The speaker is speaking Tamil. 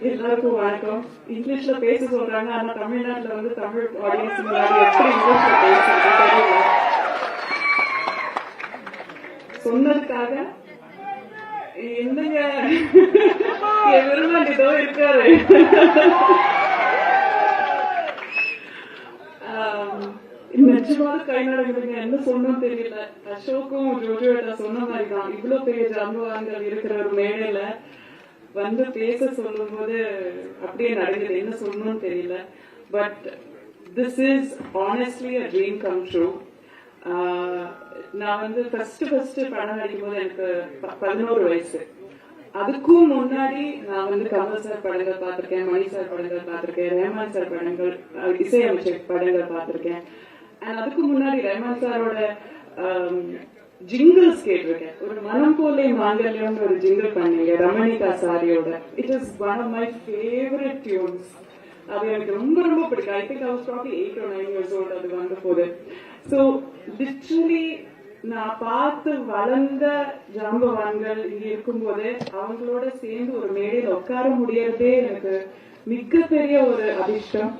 எல்லாருக்கும் வணக்கம். இங்கிலீஷ்ல பேச சொல்றாங்க, ஆனா தமிழ்நாட்டுல வந்து தமிழ் ஆடியன்ஸ் முன்னாடி எப்படி இங்கிலீஷ்ல பேசுறது தெரியல. சொன்னதுக்காக என்னங்க என் விரும்பாண்டிதோ இருக்காரு. நிஜமாவது கை நடக்குதுங்க. என்ன சொன்னோம் தெரியல. அசோக்கும் ஜோஜோட சொன்ன மாதிரிதான், இவ்வளவு பெரிய ஜாம்பவான்கள் இருக்கிற ஒரு மேடையில வந்து பேச சொல்லும் போது அப்படியே நடக்குது. என்ன சொல்லணும்னு தெரியல. But this is honestly a dream come true. நான் வந்து ஃபர்ஸ்ட் படம் நடிக்கும் போது எனக்கு 11 வயசு. அதுக்கும் முன்னாடி நான் வந்து கமல் சார் படங்கள் பார்த்திருக்கேன், மணி சார் படங்கள் பார்த்திருக்கேன், ரஹ்மான் சார் படங்கள், இசையமைச்சர் படங்கள் பார்த்திருக்கேன். அண்ட் அதுக்கு முன்னாடி ரஹ்மான் சாரோட ஜிங்கிள்ஸ் கேட்டிருக்கேன். ஒரு மனம் போலே மாங்கல்யம் ஒரு ஜிங்கிள் பண்ணீங்க ரமணிகா சாரியோட. It is one of my favourite tunes. அது எனக்கு ரொம்ப ரொம்ப பிடிக்கும். I think I was probably 8 or 9 years old அது வந்த போது. ஸோ லிட்ரலி நான் பார்த்து வளர்ந்த ஜாம்பவான்கள் இங்க இருக்கும்போது அவங்களோட சேர்ந்து ஒரு மேடையில் உட்கார முடியறதே எனக்கு மிகப்பெரிய ஒரு அதிர்ஷ்டம்.